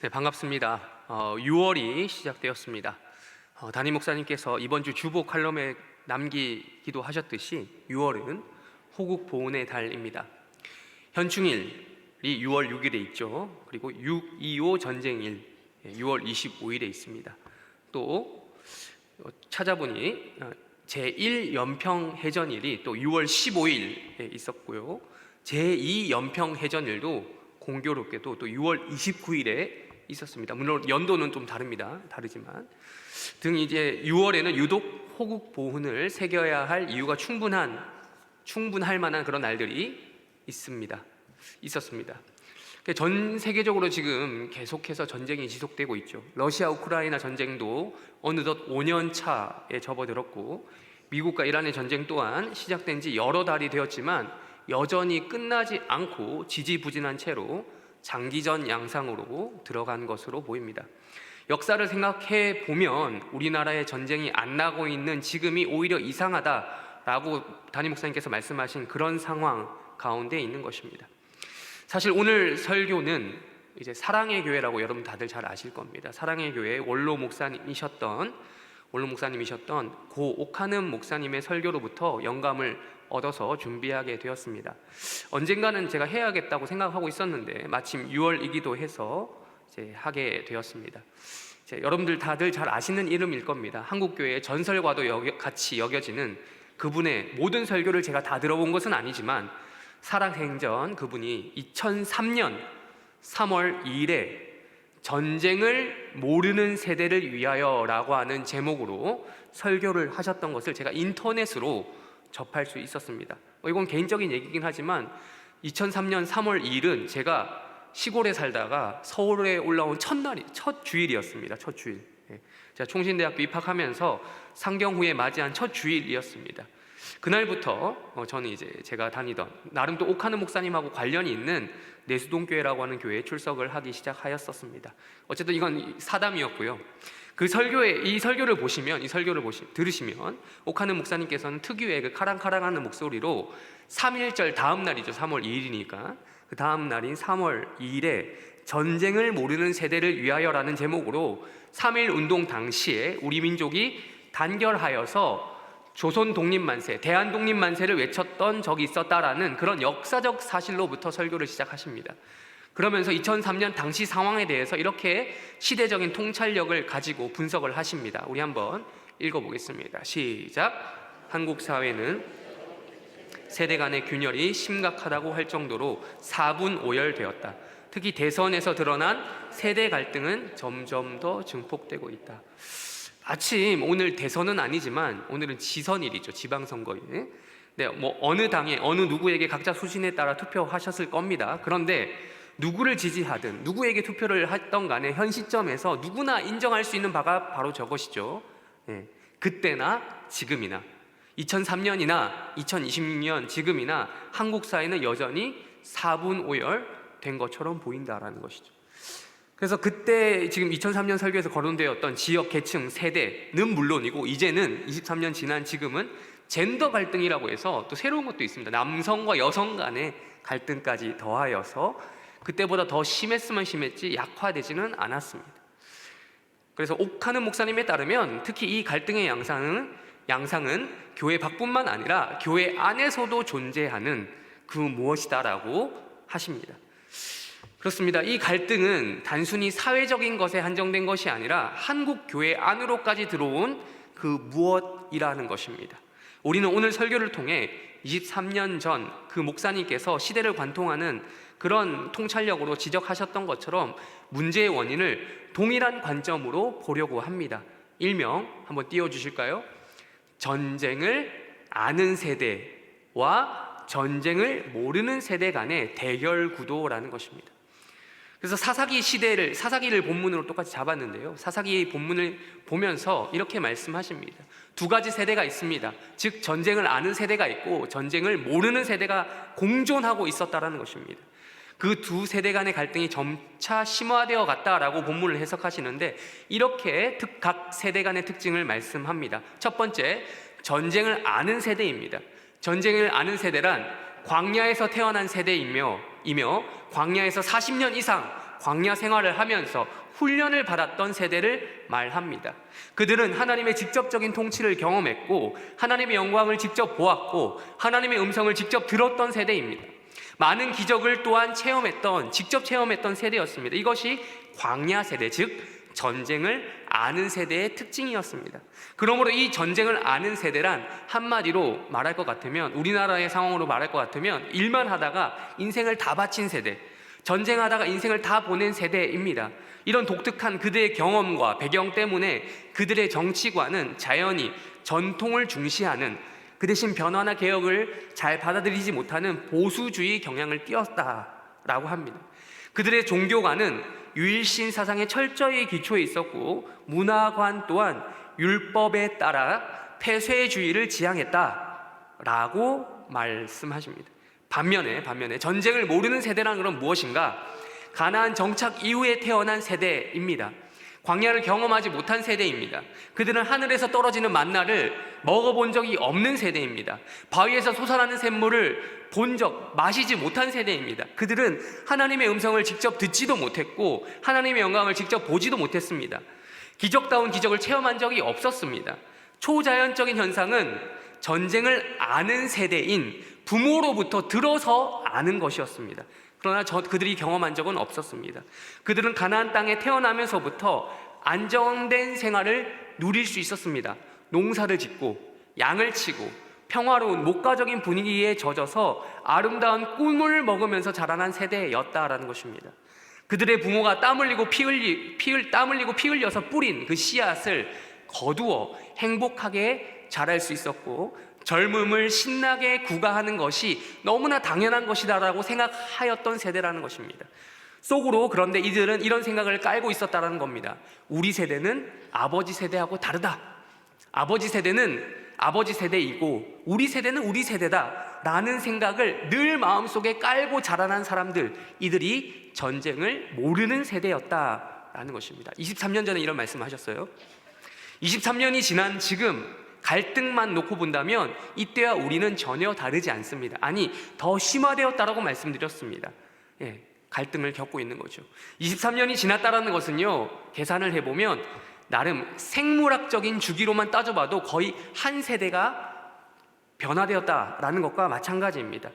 네, 반갑습니다. 6월이 시작되었습니다. 담임 목사님께서 이번 주 주보 칼럼에 남기기도 하셨듯이 6월은 호국 보훈의 달입니다. 현충일이 6월 6일에 있죠. 그리고 6.25 전쟁일 6월 25일에 있습니다. 또 찾아보니 제1연평해전일이 또 6월 15일에 있었고요. 제2연평해전일도 공교롭게도 또 6월 29일에 있었습니다. 물론 연도는 좀 다르지만 등 이제 6월에는 유독 호국 보훈을 새겨야 할 이유가 충분할 만한 그런 날들이 있었습니다. 전 세계적으로 지금 계속해서 전쟁이 지속되고 있죠. 러시아 우크라이나 전쟁도 어느덧 5년 차에 접어들었고, 미국과 이란의 전쟁 또한 시작된 지 여러 달이 되었지만 여전히 끝나지 않고 지지부진한 채로 장기전 양상으로 들어간 것으로 보입니다. 역사를 생각해 보면 우리나라의 전쟁이 안 나고 있는 지금이 오히려 이상하다라고 담임 목사님께서 말씀하신 그런 상황 가운데 있는 것입니다. 사실 오늘 설교는 이제 사랑의 교회라고 여러분 다들 잘 아실 겁니다. 사랑의 교회 원로 목사님이셨던 고 옥하는 목사님의 설교로부터 영감을 얻어서 준비하게 되었습니다. 언젠가는 제가 해야겠다고 생각하고 있었는데 마침 6월이기도 해서 이제 하게 되었습니다. 여러분들 다들 잘 아시는 이름일 겁니다. 한국교회의 전설과도 같이 여겨지는 그분의 모든 설교를 제가 다 들어본 것은 아니지만 살아생전 그분이 2003년 3월 2일에 전쟁을 모르는 세대를 위하여라고 하는 제목으로 설교를 하셨던 것을 제가 인터넷으로 접할 수 있었습니다. 이건 개인적인 얘기긴 하지만 2003년 3월 2일은 제가 시골에 살다가 서울에 올라온 첫 주일이었습니다. 첫 주일. 제가 총신대학교 입학하면서 상경후에 맞이한 첫 주일이었습니다. 그날부터 저는 이제 제가 다니던 나름 또 옥하는 목사님하고 관련이 있는 내수동교회라고 하는 교회에 출석을 하기 시작하였었습니다. 어쨌든 이건 사담이었고요. 이 설교를 들으시면 옥하는 목사님께서는 특유의 그 카랑카랑하는 목소리로 3.1절 다음 날이죠. 3월 2일이니까 그 다음 날인 3월 2일에 전쟁을 모르는 세대를 위하여라는 제목으로 3.1 운동 당시에 우리 민족이 단결하여서 조선 독립만세, 대한 독립만세를 외쳤던 적이 있었다라는 그런 역사적 사실로부터 설교를 시작하십니다. 그러면서 2003년 당시 상황에 대해서 이렇게 시대적인 통찰력을 가지고 분석을 하십니다. 우리 한번 읽어보겠습니다. 시작. 한국 사회는 세대 간의 균열이 심각하다고 할 정도로 4분 5열 특히 대선에서 드러난 세대 갈등은 점점 더 증폭되고 있다. 마침 오늘 대선은 아니지만 오늘은 지선일이죠. 지방선거일. 네, 어느 당에 어느 누구에게 각자 소신에 따라 투표하셨을 겁니다. 그런데 누구를 지지하든 누구에게 투표를 했던 간에 현 시점에서 누구나 인정할 수 있는 바가 바로 저것이죠. 그때나 지금이나 2003년이나 2026년 지금이나 한국 사회는 여전히 4분 5열 된 것처럼 보인다라는 것이죠. 그래서 그때 지금 2003년 설교에서 거론되었던 지역, 계층, 세대는 물론이고 이제는 23년 지난 지금은 젠더 갈등이라고 해서 또 새로운 것도 있습니다. 남성과 여성 간의 갈등까지 더하여서 그때보다 더 심했으면 심했지 약화되지는 않았습니다. 그래서 옥하는 목사님에 따르면 특히 이 갈등의 양상은 교회 밖뿐만 아니라 교회 안에서도 존재하는 그 무엇이다라고 하십니다. 그렇습니다. 이 갈등은 단순히 사회적인 것에 한정된 것이 아니라 한국 교회 안으로까지 들어온 그 무엇이라는 것입니다. 우리는 오늘 설교를 통해 23년 전 그 목사님께서 시대를 관통하는 그런 통찰력으로 지적하셨던 것처럼 문제의 원인을 동일한 관점으로 보려고 합니다. 일명 한번 띄워주실까요? 전쟁을 아는 세대와 전쟁을 모르는 세대 간의 대결 구도라는 것입니다. 그래서 사사기를 본문으로 똑같이 잡았는데요. 사사기 본문을 보면서 이렇게 말씀하십니다. 두 가지 세대가 있습니다. 즉 전쟁을 아는 세대가 있고 전쟁을 모르는 세대가 공존하고 있었다라는 것입니다. 그 두 세대 간의 갈등이 점차 심화되어 갔다라고 본문을 해석하시는데 이렇게 각 세대 간의 특징을 말씀합니다. 첫 번째, 전쟁을 아는 세대입니다. 전쟁을 아는 세대란 광야에서 태어난 세대이며 광야에서 40년 이상 광야 생활을 하면서 훈련을 받았던 세대를 말합니다. 그들은 하나님의 직접적인 통치를 경험했고 하나님의 영광을 직접 보았고 하나님의 음성을 직접 들었던 세대입니다. 많은 기적을 또한 직접 체험했던 세대였습니다. 이것이 광야 세대, 즉 전쟁을 아는 세대의 특징이었습니다. 그러므로 이 전쟁을 아는 세대란 한마디로 말할 것 같으면, 우리나라의 상황으로 말할 것 같으면 일만 하다가 인생을 다 바친 세대, 전쟁하다가 인생을 다 보낸 세대입니다. 이런 독특한 그들의 경험과 배경 때문에 그들의 정치관은 자연히 전통을 중시하는, 그 대신 변화나 개혁을 잘 받아들이지 못하는 보수주의 경향을 띄었다라고 합니다. 그들의 종교관은 유일신 사상에 철저히 기초해 있었고 문화관 또한 율법에 따라 폐쇄주의를 지향했다라고 말씀하십니다. 반면에 전쟁을 모르는 세대란 그럼 무엇인가? 가나안 정착 이후에 태어난 세대입니다. 광야를 경험하지 못한 세대입니다. 그들은 하늘에서 떨어지는 만나를 먹어본 적이 없는 세대입니다. 바위에서 솟아나는 샘물을 마시지 못한 세대입니다. 그들은 하나님의 음성을 직접 듣지도 못했고 하나님의 영광을 직접 보지도 못했습니다. 기적다운 기적을 체험한 적이 없었습니다. 초자연적인 현상은 전쟁을 아는 세대인 부모로부터 들어서 아는 것이었습니다. 그러나 그들이 경험한 적은 없었습니다. 그들은 가나안 땅에 태어나면서부터 안정된 생활을 누릴 수 있었습니다. 농사를 짓고 양을 치고 평화로운 목가적인 분위기에 젖어서 아름다운 꿈을 먹으면서 자라난 세대였다라는 것입니다. 그들의 부모가 땀 흘리고 피 흘려서 뿌린 그 씨앗을 거두어 행복하게 자랄 수 있었고 젊음을 신나게 구가하는 것이 너무나 당연한 것이다라고 생각하였던 세대라는 것입니다. 속으로 그런데 이들은 이런 생각을 깔고 있었다라는 겁니다. 우리 세대는 아버지 세대하고 다르다. 아버지 세대는 아버지 세대이고 우리 세대는 우리 세대다 라는 생각을 늘 마음속에 깔고 자라난 사람들, 이들이 전쟁을 모르는 세대였다라는 것입니다. 23년 전에 이런 말씀을 하셨어요. 23년이 지난 지금 갈등만 놓고 본다면 이때와 우리는 전혀 다르지 않습니다. 아니, 더 심화되었다라고 말씀드렸습니다. 갈등을 겪고 있는 거죠. 23년이 지났다라는 것은요, 계산을 해보면 나름 생물학적인 주기로만 따져봐도 거의 한 세대가 변화되었다라는 것과 마찬가지입니다.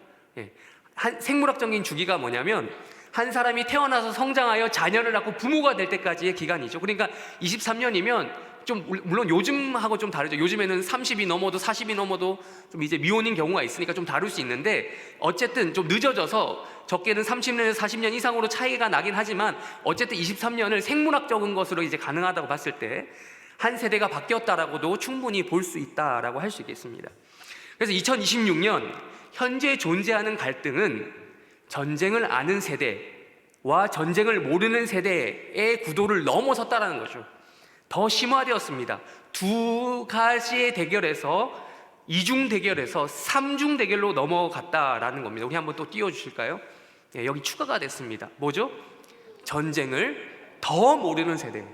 생물학적인 주기가 뭐냐면 한 사람이 태어나서 성장하여 자녀를 낳고 부모가 될 때까지의 기간이죠. 그러니까 23년이면 좀 물론 요즘하고 좀 다르죠. 요즘에는 30이 넘어도 40이 넘어도 좀 이제 미혼인 경우가 있으니까 좀 다를 수 있는데 어쨌든 좀 늦어져서 적게는 30년에서 40년 이상으로 차이가 나긴 하지만 어쨌든 23년을 생물학적인 것으로 이제 가능하다고 봤을 때 한 세대가 바뀌었다라고도 충분히 볼 수 있다라고 할 수 있겠습니다. 그래서 2026년 현재 존재하는 갈등은 전쟁을 아는 세대와 전쟁을 모르는 세대의 구도를 넘어섰다라는 거죠. 더 심화되었습니다. 두 가지의 대결에서 이중 대결에서 삼중 대결로 넘어갔다라는 겁니다. 우리 한번 또 띄워주실까요? 여기 추가가 됐습니다. 뭐죠? 전쟁을 더 모르는 세대.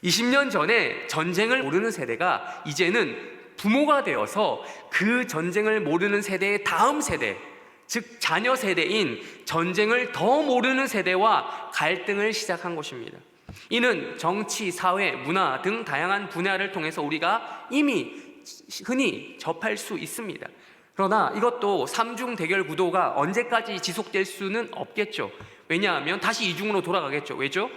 20년 전에 전쟁을 모르는 세대가 이제는 부모가 되어서 그 전쟁을 모르는 세대의 다음 세대, 즉 자녀 세대인 전쟁을 더 모르는 세대와 갈등을 시작한 것입니다. 이는 정치, 사회, 문화 등 다양한 분야를 통해서 우리가 이미 흔히 접할 수 있습니다. 그러나 이것도 삼중 대결 구도가 언제까지 지속될 수는 없겠죠. 왜냐하면 다시 이중으로 돌아가겠죠. 왜죠?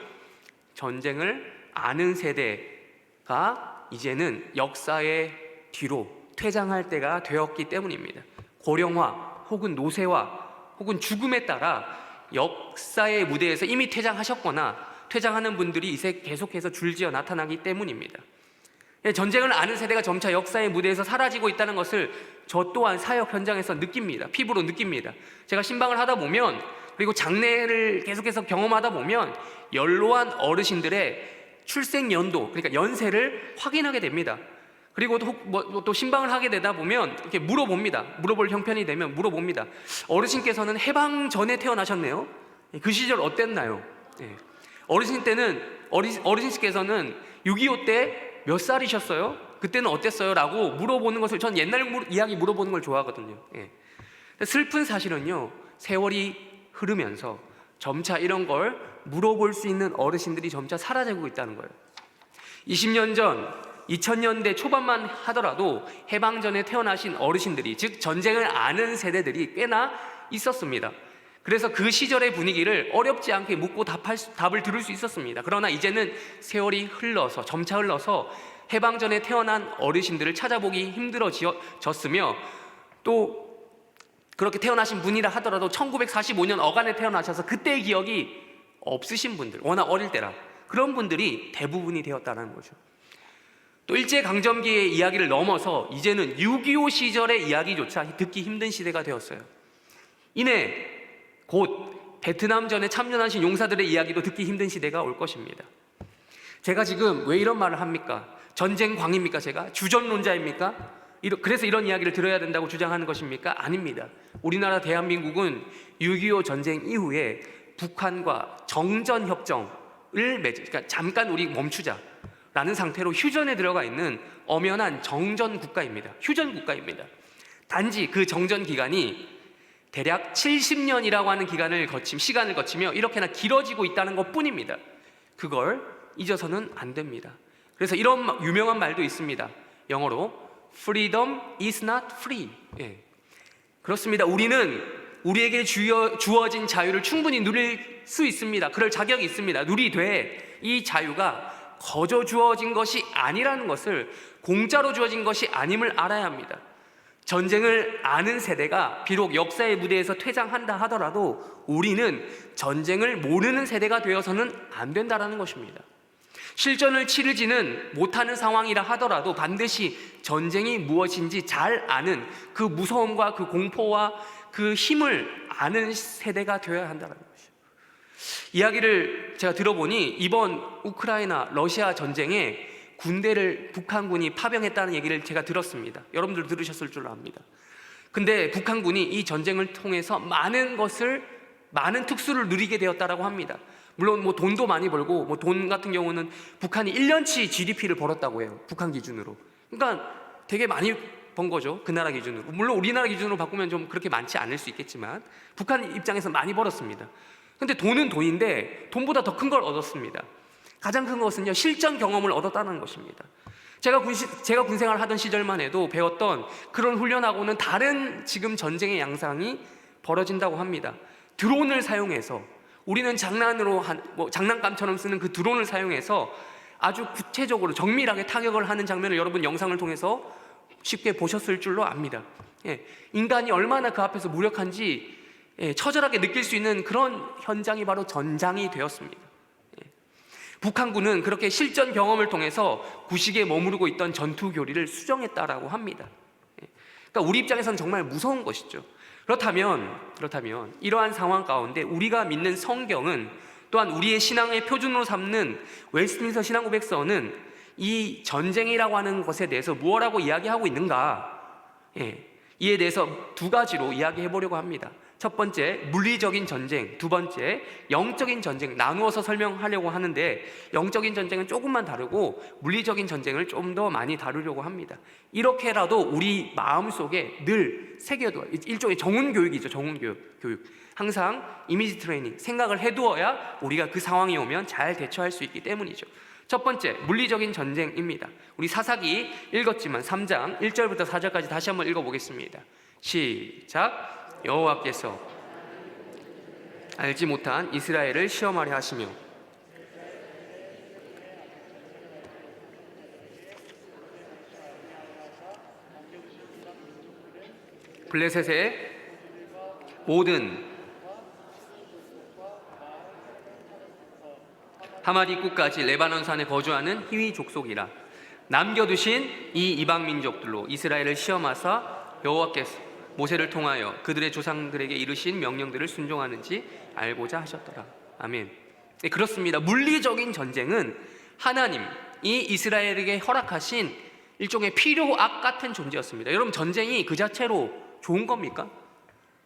전쟁을 아는 세대가 이제는 역사의 뒤로 퇴장할 때가 되었기 때문입니다. 고령화 혹은 노쇠화 혹은 죽음에 따라 역사의 무대에서 이미 퇴장하셨거나 퇴장하는 분들이 이제 계속해서 줄지어 나타나기 때문입니다. 전쟁을 아는 세대가 점차 역사의 무대에서 사라지고 있다는 것을 저 또한 사역 현장에서 느낍니다. 피부로 느낍니다. 제가 신방을 하다 보면, 그리고 장례를 계속해서 경험하다 보면 연로한 어르신들의 출생 연도, 그러니까 연세를 확인하게 됩니다. 그리고 또 신방을 하게 되다 보면 이렇게 물어볼 형편이 되면 물어봅니다. 어르신께서는 해방 전에 태어나셨네요. 그 시절 어땠나요? 어르신께서는 6.25 때 몇 살이셨어요? 그때는 어땠어요? 라고 물어보는 것을, 전 옛날 이야기 물어보는 걸 좋아하거든요. 슬픈 사실은요, 세월이 흐르면서 점차 이런 걸 물어볼 수 있는 어르신들이 점차 사라지고 있다는 거예요. 20년 전 2000년대 초반만 하더라도 해방 전에 태어나신 어르신들이, 즉 전쟁을 아는 세대들이 꽤나 있었습니다. 그래서 그 시절의 분위기를 어렵지 않게 묻고 답을 들을 수 있었습니다. 그러나 이제는 세월이 흘러서, 점차 흘러서 해방 전에 태어난 어르신들을 찾아보기 힘들어졌으며, 또 그렇게 태어나신 분이라 하더라도 1945년 어간에 태어나셔서 그때의 기억이 없으신 분들, 워낙 어릴 때라 그런 분들이 대부분이 되었다는 거죠. 또 일제강점기의 이야기를 넘어서 이제는 6.25 시절의 이야기조차 듣기 힘든 시대가 되었어요. 이내 곧 베트남전에 참전하신 용사들의 이야기도 듣기 힘든 시대가 올 것입니다. 제가 지금 왜 이런 말을 합니까? 전쟁광입니까? 제가 주전론자입니까? 그래서 이런 이야기를 들어야 된다고 주장하는 것입니까? 아닙니다. 우리나라 대한민국은 6.25 전쟁 이후에 북한과 정전협정을 그러니까 잠깐 우리 멈추자라는 상태로 휴전에 들어가 있는 엄연한 정전 국가입니다. 휴전 국가입니다. 단지 그 정전 기간이 대략 70년이라고 하는 시간을 거치며 이렇게나 길어지고 있다는 것뿐입니다. 그걸 잊어서는 안 됩니다. 그래서 이런 유명한 말도 있습니다. 영어로 Freedom is not free. 예. 그렇습니다. 우리는 우리에게 주어진 자유를 충분히 누릴 수 있습니다. 그럴 자격이 있습니다. 누리되 이 자유가 거저 주어진 것이 아니라는 것을, 공짜로 주어진 것이 아님을 알아야 합니다. 전쟁을 아는 세대가 비록 역사의 무대에서 퇴장한다 하더라도 우리는 전쟁을 모르는 세대가 되어서는 안 된다는 것입니다. 실전을 치르지는 못하는 상황이라 하더라도 반드시 전쟁이 무엇인지 잘 아는, 그 무서움과 그 공포와 그 힘을 아는 세대가 되어야 한다는 것이죠. 이야기를 제가 들어보니 이번 우크라이나 러시아 전쟁에 군대를 북한군이 파병했다는 얘기를 제가 들었습니다. 여러분들 들으셨을 줄 압니다. 근데 북한군이 이 전쟁을 통해서 많은 특수를 누리게 되었다라고 합니다. 물론 돈도 많이 벌고, 돈 같은 경우는 북한이 1년치 GDP를 벌었다고 해요. 북한 기준으로. 그러니까 되게 많이 번 거죠. 그 나라 기준으로. 물론 우리나라 기준으로 바꾸면 좀 그렇게 많지 않을 수 있겠지만 북한 입장에서 많이 벌었습니다. 근데 돈은 돈인데 돈보다 더 큰 걸 얻었습니다. 가장 큰 것은요, 실전 경험을 얻었다는 것입니다. 제가 군생활 하던 시절만 해도 배웠던 그런 훈련하고는 다른 지금 전쟁의 양상이 벌어진다고 합니다. 드론을 사용해서, 우리는 장난감처럼 쓰는 그 드론을 사용해서 아주 구체적으로 정밀하게 타격을 하는 장면을 여러분 영상을 통해서 쉽게 보셨을 줄로 압니다. 인간이 얼마나 그 앞에서 무력한지 처절하게 느낄 수 있는 그런 현장이 바로 전장이 되었습니다. 북한군은 그렇게 실전 경험을 통해서 구식에 머무르고 있던 전투 교리를 수정했다라고 합니다. 그러니까 우리 입장에서는 정말 무서운 것이죠. 그렇다면 이러한 상황 가운데 우리가 믿는 성경은, 또한 우리의 신앙의 표준으로 삼는 웨스트민스터 신앙고백서는 이 전쟁이라고 하는 것에 대해서 무엇라고 이야기하고 있는가? 이에 대해서 두 가지로 이야기해 보려고 합니다. 첫 번째, 물리적인 전쟁. 두 번째, 영적인 전쟁. 나누어서 설명하려고 하는데 영적인 전쟁은 조금만 다르고 물리적인 전쟁을 좀 더 많이 다루려고 합니다. 이렇게라도 우리 마음속에 늘 새겨둬, 일종의 정훈교육이죠. 정훈교육. 항상 이미지 트레이닝, 생각을 해두어야 우리가 그 상황이 오면 잘 대처할 수 있기 때문이죠. 첫 번째, 물리적인 전쟁입니다. 우리 사사기 읽었지만 3장 1절부터 4절까지 다시 한번 읽어보겠습니다. 시작. 여호와께서 알지 못한 이스라엘을 시험하려 하시며 블레셋의 모든 하맛 입구까지 레바논 산에 거주하는 히위 족속이라 남겨두신 이 이방 민족들로 이스라엘을 시험하사 여호와께서 모세를 통하여 그들의 조상들에게 이르신 명령들을 순종하는지 알고자 하셨더라. 아멘. 네, 그렇습니다. 물리적인 전쟁은 하나님이 이스라엘에게 허락하신 일종의 필요악 같은 존재였습니다. 여러분, 전쟁이 그 자체로 좋은 겁니까?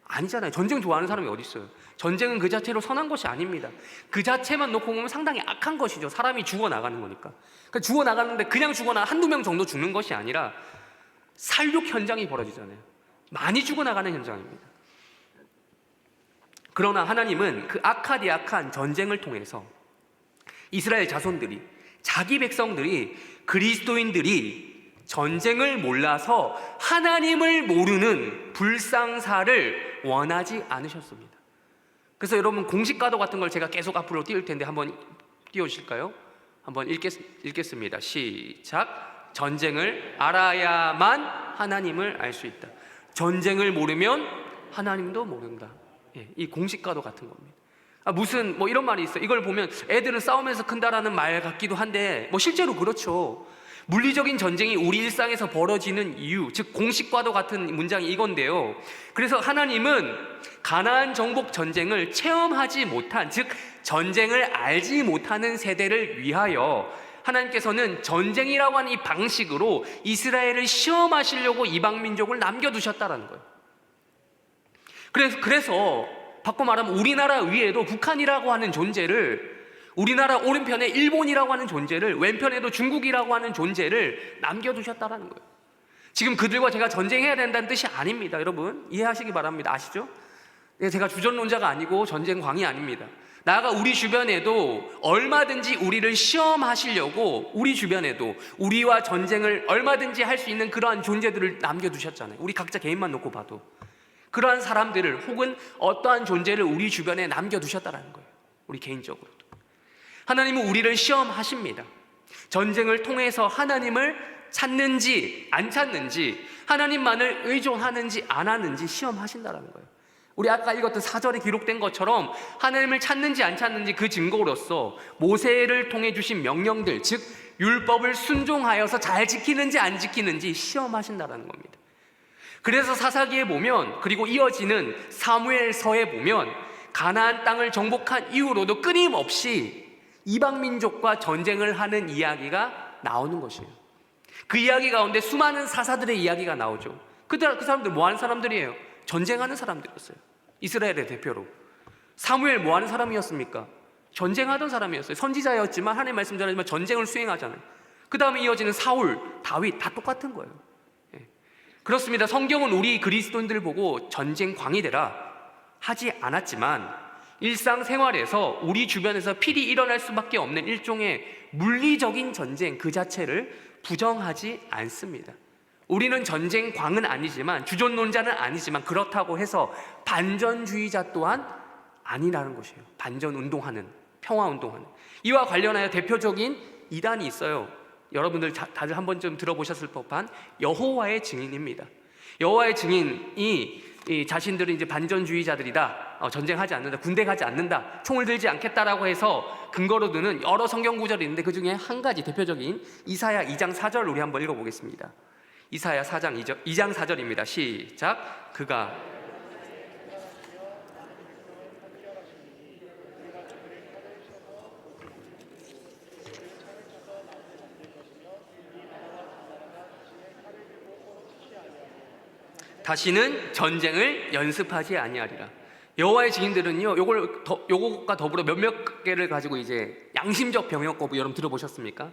아니잖아요. 전쟁 좋아하는 사람이 어디 있어요? 전쟁은 그 자체로 선한 것이 아닙니다. 그 자체만 놓고 보면 상당히 악한 것이죠. 사람이 죽어나가는 거니까. 그러니까 죽어나가는데 그냥 한두 명 정도 죽는 것이 아니라 살육 현장이 벌어지잖아요. 많이 죽어나가는 현장입니다. 그러나 하나님은 그 악한 전쟁을 통해서 이스라엘 자손들이, 자기 백성들이, 그리스도인들이 전쟁을 몰라서 하나님을 모르는 불상사를 원하지 않으셨습니다. 그래서 여러분, 공식과도 같은 걸 제가 계속 앞으로 띄울 텐데 한번 띄워주실까요? 한번 읽겠습니다. 시작. 전쟁을 알아야만 하나님을 알 수 있다. 전쟁을 모르면 하나님도 모른다. 이 공식과도 같은 겁니다. 무슨 이런 말이 있어요. 이걸 보면 애들은 싸우면서 큰다라는 말 같기도 한데 실제로 그렇죠. 물리적인 전쟁이 우리 일상에서 벌어지는 이유, 즉 공식과도 같은 문장이 이건데요. 그래서 하나님은 가나안 정복 전쟁을 체험하지 못한, 즉 전쟁을 알지 못하는 세대를 위하여 하나님께서는 전쟁이라고 하는 이 방식으로 이스라엘을 시험하시려고 이방 민족을 남겨두셨다라는 거예요. 그래서 바꿔 말하면 우리나라 위에도 북한이라고 하는 존재를, 우리나라 오른편에 일본이라고 하는 존재를, 왼편에도 중국이라고 하는 존재를 남겨두셨다라는 거예요. 지금 그들과 제가 전쟁해야 된다는 뜻이 아닙니다. 여러분 이해하시기 바랍니다. 아시죠? 제가 주전론자가 아니고 전쟁광이 아닙니다. 나아가 우리 주변에도 얼마든지 우리를 시험하시려고, 우리 주변에도 우리와 전쟁을 얼마든지 할 수 있는 그러한 존재들을 남겨두셨잖아요. 우리 각자 개인만 놓고 봐도 그러한 사람들을, 혹은 어떠한 존재를 우리 주변에 남겨두셨다는 거예요. 우리 개인적으로도 하나님은 우리를 시험하십니다. 전쟁을 통해서 하나님을 찾는지 안 찾는지, 하나님만을 의존하는지 안 하는지 시험하신다는 거예요. 우리 아까 읽었던 4절에 기록된 것처럼 하나님을 찾는지 안 찾는지 그 증거로서 모세를 통해 주신 명령들, 즉 율법을 순종하여서 잘 지키는지 안 지키는지 시험하신다는 겁니다. 그래서 사사기에 보면, 그리고 이어지는 사무엘서에 보면 가나안 땅을 정복한 이후로도 끊임없이 이방 민족과 전쟁을 하는 이야기가 나오는 것이에요. 그 이야기 가운데 수많은 사사들의 이야기가 나오죠. 그 사람들 뭐 하는 사람들이에요? 전쟁하는 사람들이었어요. 이스라엘의 대표로. 사무엘 뭐 하는 사람이었습니까? 전쟁하던 사람이었어요. 선지자였지만, 하나님 말씀 전하지만 전쟁을 수행하잖아요. 그 다음에 이어지는 사울, 다윗, 다 똑같은 거예요. 그렇습니다. 성경은 우리 그리스도인들 보고 전쟁광이 되라 하지 않았지만, 일상생활에서 우리 주변에서 필히 일어날 수밖에 없는 일종의 물리적인 전쟁 그 자체를 부정하지 않습니다. 우리는 전쟁광은 아니지만, 주존론자는 아니지만, 그렇다고 해서 반전주의자 또한 아니라는 것이에요. 반전운동하는, 평화운동하는. 이와 관련하여 대표적인 이단이 있어요. 여러분들 다들 한 번쯤 들어보셨을 법한 여호와의 증인입니다. 여호와의 증인이 자신들은 이제 반전주의자들이다, 전쟁하지 않는다, 군대 가지 않는다, 총을 들지 않겠다라고 해서 근거로 드는 여러 성경 구절이 있는데, 그 중에 한 가지 대표적인 이사야 2장 4절 우리 한번 읽어보겠습니다. 이사야 2장 4절입니다. 시작. 그가 다시는 전쟁을 연습하지 아니하리라. 여호와의 증인들은요, 요것과 더불어 몇몇 개를 가지고 이제 양심적 병역 거부, 여러분 들어보셨습니까?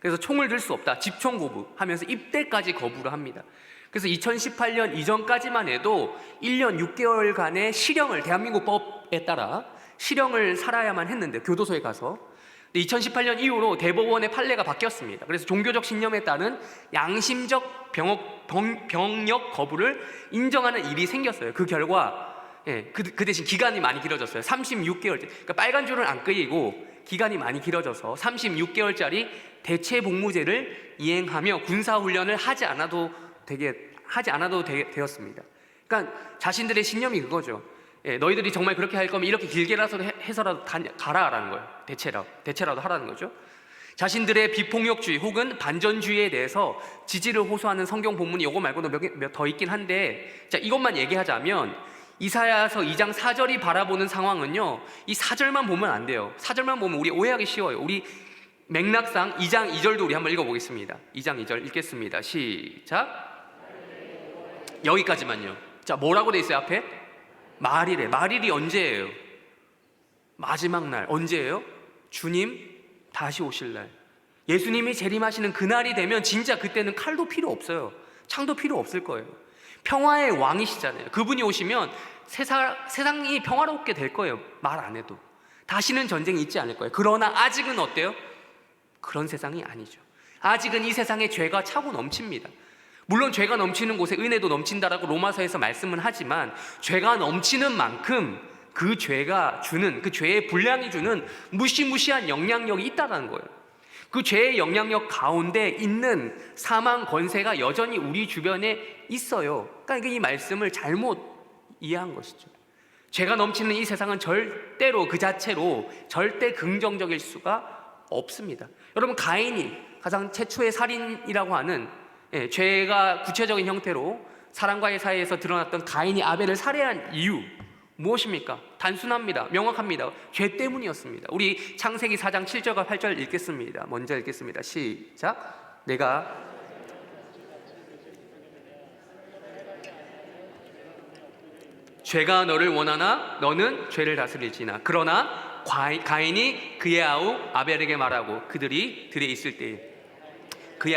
그래서 총을 들 수 없다, 집총 거부 하면서 입대까지 거부를 합니다. 그래서 2018년 이전까지만 해도 1년 6개월간의 실형을, 대한민국 법에 따라 실형을 살아야만 했는데, 교도소에 가서. 2018년 이후로 대법원의 판례가 바뀌었습니다. 그래서 종교적 신념에 따른 양심적 병역 거부를 인정하는 일이 생겼어요. 그 결과 그 대신 기간이 많이 길어졌어요. 36개월째. 그러니까 빨간 줄은 안 끄이고 기간이 많이 길어져서 36개월짜리 대체 복무제를 이행하며 군사훈련을 하지 않아도 되었습니다. 그러니까 자신들의 신념이 그거죠. 너희들이 정말 그렇게 할 거면 이렇게 길게라도 해서라도 가라라는 거예요. 대체라도 하라는 거죠. 자신들의 비폭력주의 혹은 반전주의에 대해서 지지를 호소하는 성경 본문이 이거 말고도 몇 더 있긴 한데, 자, 이것만 얘기하자면 이사야서 2장 4절이 바라보는 상황은요, 이 4절만 보면 안 돼요. 4절만 보면 우리 오해하기 쉬워요. 우리 맥락상 2장 2절도 우리 한번 읽어보겠습니다. 2장 2절 읽겠습니다. 시작. 여기까지만요. 자, 뭐라고 돼 있어요 앞에? 말일에. 말일이 언제예요? 마지막 날. 언제예요? 주님 다시 오실 날. 예수님이 재림하시는 그날이 되면 진짜 그때는 칼도 필요 없어요. 창도 필요 없을 거예요. 평화의 왕이시잖아요. 그분이 오시면 세상이 평화롭게 될 거예요. 말 안 해도. 다시는 전쟁이 있지 않을 거예요. 그러나 아직은 어때요? 그런 세상이 아니죠. 아직은 이 세상에 죄가 차고 넘칩니다. 물론 죄가 넘치는 곳에 은혜도 넘친다라고 로마서에서 말씀은 하지만, 죄가 넘치는 만큼 그 죄가 주는, 그 죄의 분량이 주는 무시무시한 영향력이 있다는 거예요. 그 죄의 영향력 가운데 있는 사망 권세가 여전히 우리 주변에 있어요. 그러니까 이 말씀을 잘못 이해한 것이죠. 죄가 넘치는 이 세상은 절대로 그 자체로 절대 긍정적일 수가 없습니다. 여러분, 가인이 가장 최초의 살인이라고 하는, 죄가 구체적인 형태로 사람과의 사이에서 드러났던 가인이 아벨을 살해한 이유 무엇입니까? 단순합니다. 명확합니다. 죄 때문이었습니다. 우리 창세기 4장 7절과 8절 읽겠습니다. 먼저 읽겠습니다. 시작. 내가 죄가 너를 원하나 너는 죄를 다스릴지나, 그러나 가인이 그의 아우 아벨에게 말하고 그들이 들에 있을 때에 그의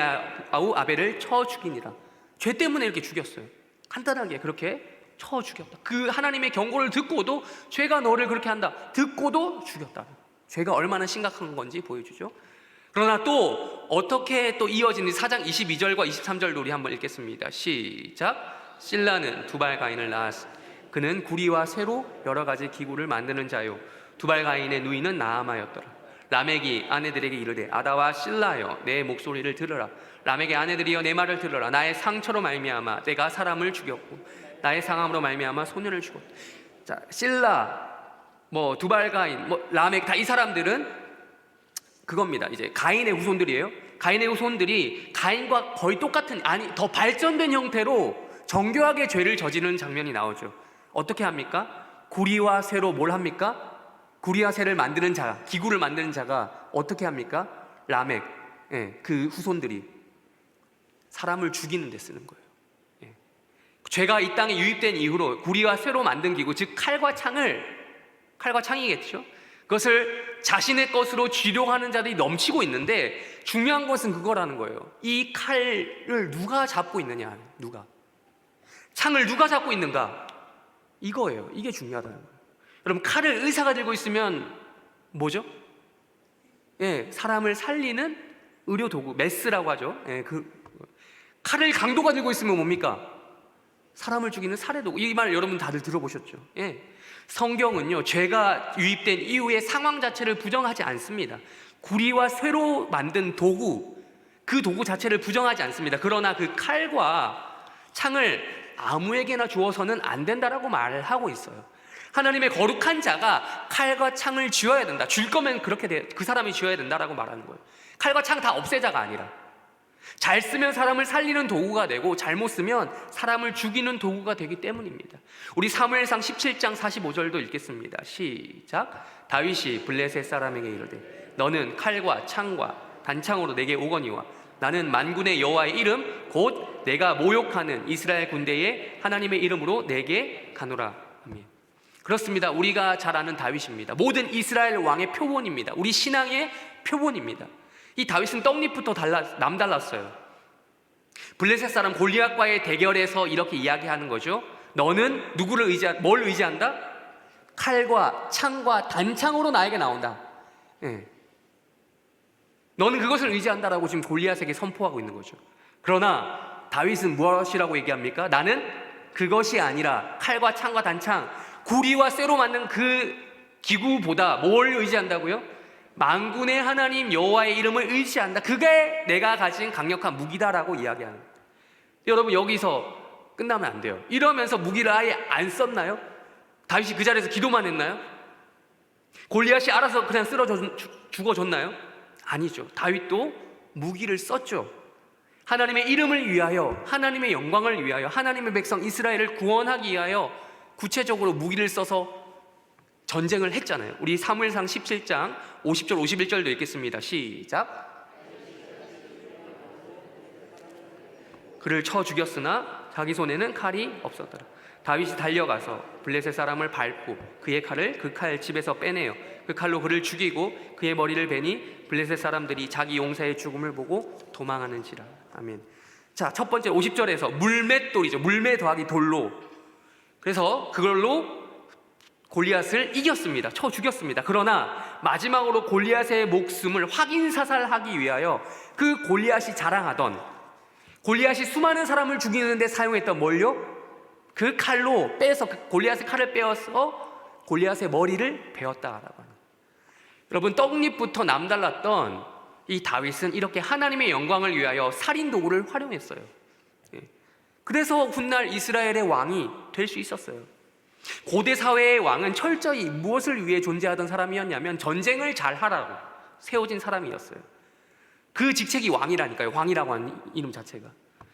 아우 아벨을 쳐 죽이니라. 죄 때문에 이렇게 죽였어요. 간단하게 그렇게 쳐 죽였다. 그 하나님의 경고를 듣고도 죄가 너를 그렇게 한다. 듣고도 죽였다. 죄가 얼마나 심각한 건지 보여주죠. 그러나 또 어떻게 또 이어지는지 4장 22절과 23절도 우리 한번 읽겠습니다. 시작. 실라는 두발 가인을 낳았으니 그는 구리와 쇠로 여러 가지 기구를 만드는 자요, 두발 가인의 누이는 나아마였더라. 라멕이 아내들에게 이르되 아다와 실라여 내 목소리를 들으라. 라멕의 아내들이여 내 말을 들으라. 나의 상처로 말미암아 내가 사람을 죽였고 나의 상함으로 말미암아 소년을 죽었다. 자, 실라, 두발 가인, 라멕, 다 이 사람들은 그겁니다. 이제 가인의 후손들이에요. 가인의 후손들이 가인과 거의 똑같은, 아니 더 발전된 형태로 정교하게 죄를 저지르는 장면이 나오죠. 어떻게 합니까? 구리와 쇠로 뭘 합니까? 구리와 쇠를 만드는 자, 기구를 만드는 자가 어떻게 합니까? 라멕, 그 후손들이 사람을 죽이는 데 쓰는 거예요. 죄가 이 땅에 유입된 이후로 구리와 쇠로 만든 기구, 즉 칼과 창이겠죠. 그것을 자신의 것으로 쥐려하는 자들이 넘치고 있는데, 중요한 것은 그거라는 거예요. 이 칼을 누가 잡고 있느냐, 누가 창을 누가 잡고 있는가, 이거예요. 이게 중요하다는 거예요. 여러분, 칼을 의사가 들고 있으면 뭐죠? 사람을 살리는 의료 도구, 메스라고 하죠. 칼을 강도가 들고 있으면 뭡니까? 사람을 죽이는 살해도구. 이 말 여러분 다들 들어보셨죠? 성경은요, 죄가 유입된 이후의 상황 자체를 부정하지 않습니다. 구리와 쇠로 만든 도구, 그 도구 자체를 부정하지 않습니다. 그러나 그 칼과 창을 아무에게나 주어서는 안 된다라고 말을 하고 있어요. 하나님의 거룩한 자가 칼과 창을 쥐어야 된다. 줄 거면 그렇게 그 사람이 쥐어야 된다라고 말하는 거예요. 칼과 창 다 없애자가 아니라, 잘 쓰면 사람을 살리는 도구가 되고 잘못 쓰면 사람을 죽이는 도구가 되기 때문입니다. 우리 사무엘상 17장 45절도 읽겠습니다. 시작. 다윗이 블레셋 사람에게 이르되 너는 칼과 창과 단창으로 내게 오거니와 나는 만군의 여호와의 이름 곧 내가 모욕하는 이스라엘 군대의 하나님의 이름으로 내게 가노라. 아멘. 그렇습니다. 우리가 잘 아는 다윗입니다. 모든 이스라엘 왕의 표본입니다. 우리 신앙의 표본입니다. 이 다윗은 떡잎부터 남달랐어요. 블레셋 사람 골리앗과의 대결에서 이렇게 이야기하는 거죠. 너는 누구를 뭘 의지한다? 칼과 창과 단창으로 나에게 나온다. 너는 그것을 의지한다라고 지금 골리앗에게 선포하고 있는 거죠. 그러나 다윗은 무엇이라고 얘기합니까? 나는 그것이 아니라 칼과 창과 단창, 구리와 쇠로 만든 그 기구보다 뭘 의지한다고요? 만군의 하나님 여호와의 이름을 의지한다. 그게 내가 가진 강력한 무기다라고 이야기하는 거예요. 여러분, 여기서 끝나면 안 돼요. 이러면서 무기를 아예 안 썼나요? 다윗이 그 자리에서 기도만 했나요? 골리앗이 알아서 그냥 죽어줬나요? 아니죠. 다윗도 무기를 썼죠. 하나님의 이름을 위하여, 하나님의 영광을 위하여, 하나님의 백성 이스라엘을 구원하기 위하여 구체적으로 무기를 써서 전쟁을 했잖아요. 우리 사무엘상 17장 50절 51절도 읽겠습니다. 시작. 그를 쳐 죽였으나 자기 손에는 칼이 없었더라. 다윗이 달려가서 블레셋 사람을 밟고 그의 칼을 그 칼 집에서 빼내어 그 칼로 그를 죽이고 그의 머리를 베니 블레셋 사람들이 자기 용사의 죽음을 보고 도망하는지라. 아멘. 자, 첫 번째 50절에서 물맷돌이죠. 물매 더하기 돌로 그래서 그걸로 골리앗을 이겼습니다. 쳐 죽였습니다. 그러나 마지막으로 골리앗의 목숨을 확인사살하기 위하여 그 골리앗이 자랑하던, 골리앗이 수많은 사람을 죽이는 데 사용했던 뭘요? 그 칼로 빼서, 그 골리앗의 칼을 빼어서 골리앗의 머리를 베었다라고 하는. 여러분, 떡잎부터 남달랐던 이 다윗은 이렇게 하나님의 영광을 위하여 살인 도구를 활용했어요. 그래서 훗날 이스라엘의 왕이 될 수 있었어요. 고대 사회의 왕은 철저히 무엇을 위해 존재하던 사람이었냐면 전쟁을 잘 하라고 세워진 사람이었어요. 그 직책이 왕이라니까요. 왕이라고 하는 이름 자체가.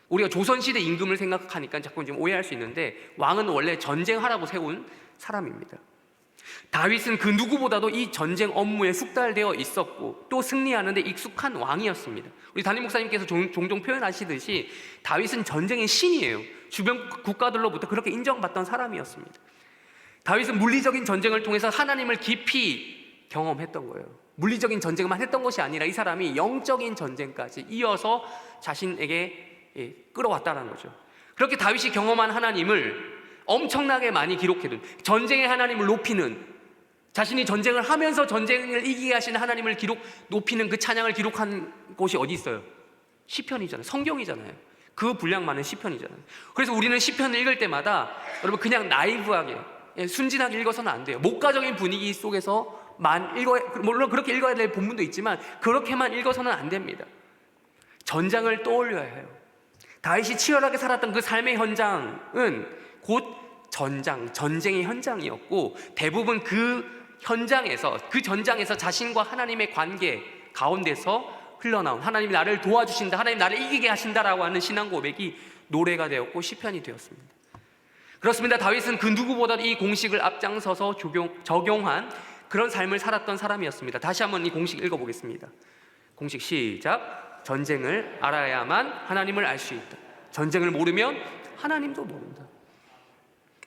우리가 조선시대 임금을 생각하니까 자꾸 좀 오해할 수 있는데, 왕은 원래 전쟁하라고 세운 사람입니다. 다윗은 그 누구보다도 이 전쟁 업무에 숙달되어 있었고 또 승리하는 데 익숙한 왕이었습니다. 우리 담임 목사님께서 종종 표현하시듯이 다윗은 전쟁의 신이에요. 주변 국가들로부터 그렇게 인정받던 사람이었습니다. 다윗은 물리적인 전쟁을 통해서 하나님을 깊이 경험했던 거예요. 물리적인 전쟁만 했던 것이 아니라 이 사람이 영적인 전쟁까지 이어서 자신에게 끌어왔다는 거죠. 그렇게 다윗이 경험한 하나님을 엄청나게 많이 기록해둔, 전쟁의 하나님을 높이는, 자신이 전쟁을 하면서 전쟁을 이기게 하시는 하나님을 높이는 그 찬양을 기록한 곳이 어디 있어요? 시편이잖아요. 성경이잖아요. 그 분량 많은 시편이잖아요. 그래서 우리는 시편을 읽을 때마다 여러분 그냥 나이브하게 순진하게 읽어서는 안 돼요. 목가적인 분위기 속에서만 물론 그렇게 읽어야 될 본문도 있지만 그렇게만 읽어서는 안 됩니다. 전장을 떠올려야 해요. 다윗이 치열하게 살았던 그 삶의 현장은 곧 전쟁의 현장이었고, 대부분 그 전장에서 자신과 하나님의 관계 가운데서 흘러나온, 하나님이 나를 도와주신다, 하나님 나를 이기게 하신다라고 하는 신앙 고백이 노래가 되었고 시편이 되었습니다. 그렇습니다. 다윗은 그 누구보다도 이 공식을 앞장서서 적용한 그런 삶을 살았던 사람이었습니다. 다시 한번 이 공식 읽어보겠습니다. 공식 시작. 전쟁을 알아야만 하나님을 알 수 있다. 전쟁을 모르면 하나님도 모른다.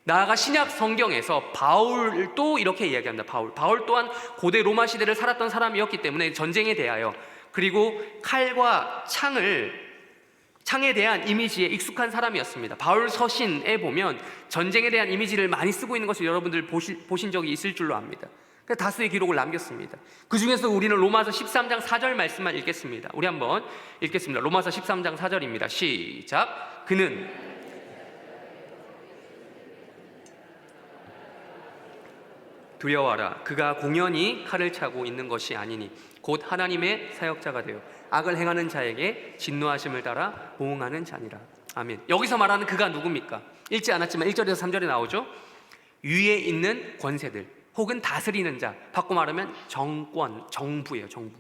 나아가 신약 성경에서 바울도 이렇게 이야기합니다. 바울 또한 고대 로마 시대를 살았던 사람이었기 때문에 전쟁에 대하여, 그리고 칼과 창에 대한 이미지에 익숙한 사람이었습니다. 바울 서신에 보면 전쟁에 대한 이미지를 많이 쓰고 있는 것을 여러분들 보신 적이 있을 줄로 압니다. 그래서 다수의 기록을 남겼습니다. 그 중에서 우리는 로마서 13장 4절 말씀만 읽겠습니다. 우리 한번 읽겠습니다. 로마서 13장 4절입니다. 시작. 그는 두려워하라. 그가 공연히 칼을 차고 있는 것이 아니니 곧 하나님의 사역자가 되어 악을 행하는 자에게 진노하심을 따라 보응하는 자니라. 아멘. 여기서 말하는 그가 누굽니까? 읽지 않았지만 1절에서 3절에 나오죠. 위에 있는 권세들 혹은 다스리는 자, 바꿔 말하면 정부예요. 정부.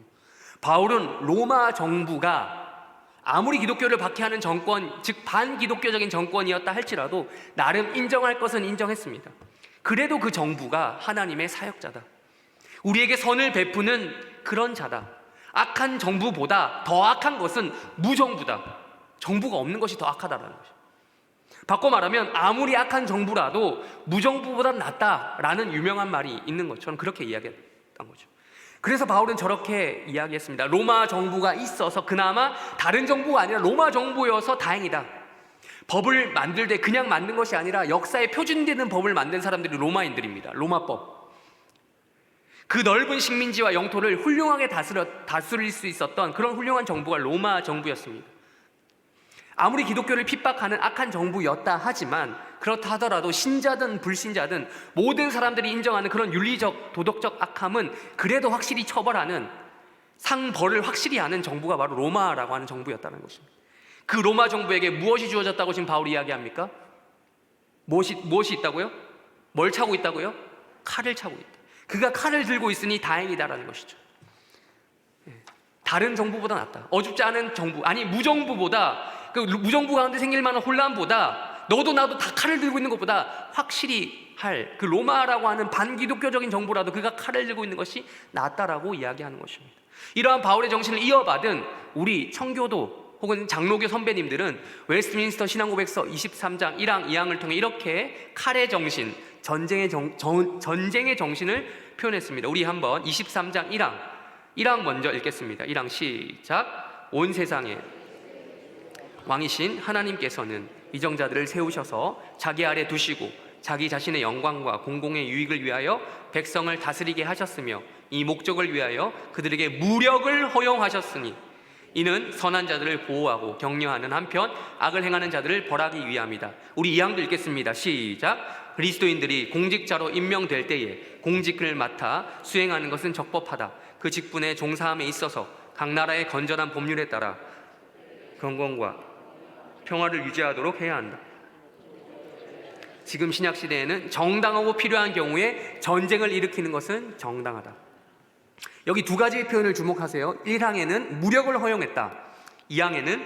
바울은 로마 정부가 아무리 기독교를 박해하는 정권, 즉 반기독교적인 정권이었다 할지라도 나름 인정할 것은 인정했습니다. 그래도 그 정부가 하나님의 사역자다, 우리에게 선을 베푸는 그런 자다. 악한 정부보다 더 악한 것은 무정부다. 정부가 없는 것이 더 악하다라는 것이죠. 바꿔 말하면 아무리 악한 정부라도 무정부보다 낫다라는 유명한 말이 있는 것처럼 그렇게 이야기했던 거죠. 그래서 바울은 저렇게 이야기했습니다. 로마 정부가 있어서 그나마 다른 정부가 아니라 로마 정부여서 다행이다. 법을 만들 때 그냥 만든 것이 아니라 역사에 표준되는 법을 만든 사람들이 로마인들입니다. 로마법. 그 넓은 식민지와 영토를 훌륭하게 다스릴 수 있었던 그런 훌륭한 정부가 로마 정부였습니다. 아무리 기독교를 핍박하는 악한 정부였다 하지만, 그렇다 하더라도 신자든 불신자든 모든 사람들이 인정하는 그런 윤리적 도덕적 악함은 그래도 확실히 처벌하는, 상벌을 확실히 하는 정부가 바로 로마라고 하는 정부였다는 것입니다. 그 로마 정부에게 무엇이 주어졌다고 지금 바울이 이야기합니까? 무엇이 있다고요? 뭘 차고 있다고요? 칼을 차고 있다. 그가 칼을 들고 있으니 다행이다라는 것이죠. 다른 정부보다 낫다. 어줍지 않은 정부, 아니 무정부보다, 그 무정부 가운데 생길 만한 혼란보다, 너도 나도 다 칼을 들고 있는 것보다 확실히 할 그 로마라고 하는 반기독교적인 정부라도 그가 칼을 들고 있는 것이 낫다라고 이야기하는 것입니다. 이러한 바울의 정신을 이어받은 우리 청교도 혹은 장로교 선배님들은 웨스트민스터 신앙고백서 23장 1항 2항을 통해 이렇게 칼의 정신, 전쟁의 정신을 표현했습니다. 우리 한번 23장 1항 먼저 읽겠습니다. 1항 시작. 온 세상에 왕이신 하나님께서는 위정자들을 세우셔서 자기 아래 두시고 자기 자신의 영광과 공공의 유익을 위하여 백성을 다스리게 하셨으며 이 목적을 위하여 그들에게 무력을 허용하셨으니 이는 선한 자들을 보호하고 격려하는 한편 악을 행하는 자들을 벌하기 위함이다. 우리 2항도 읽겠습니다. 시작. 그리스도인들이 공직자로 임명될 때에 공직을 맡아 수행하는 것은 적법하다. 그 직분의 종사함에 있어서 각 나라의 건전한 법률에 따라 경건과 평화를 유지하도록 해야 한다. 지금 신약시대에는 정당하고 필요한 경우에 전쟁을 일으키는 것은 정당하다. 여기 두 가지의 표현을 주목하세요. 1항에는 무력을 허용했다. 2항에는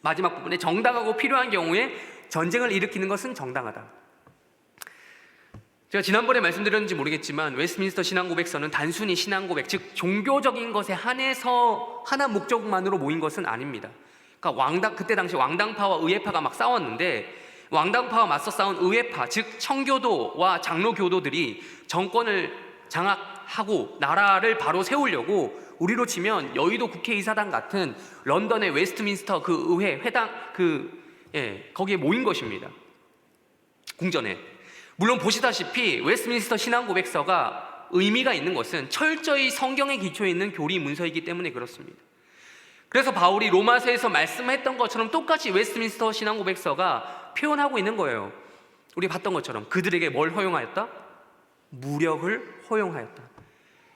마지막 부분에 정당하고 필요한 경우에 전쟁을 일으키는 것은 정당하다. 제가 지난번에 말씀드렸는지 모르겠지만 웨스트민스터 신앙고백서는 단순히 신앙고백, 즉 종교적인 것에 한해서 하나 목적만으로 모인 것은 아닙니다. 그러니까 그때 당시 왕당파와 의회파가 막 싸웠는데 왕당파와 맞서 싸운 의회파, 즉 청교도와 장로교도들이 정권을 장악하고 나라를 바로 세우려고 우리로 치면 여의도 국회의사당 같은 런던의 웨스트민스터 그 의회 회당 거기에 모인 것입니다. 궁전에. 물론 보시다시피 웨스트민스터 신앙고백서가 의미가 있는 것은 철저히 성경에 기초해 있는 교리 문서이기 때문에 그렇습니다. 그래서 바울이 로마서에서 말씀했던 것처럼 똑같이 웨스트민스터 신앙고백서가 표현하고 있는 거예요. 우리 봤던 것처럼 그들에게 뭘 허용하였다? 무력을 허용하였다.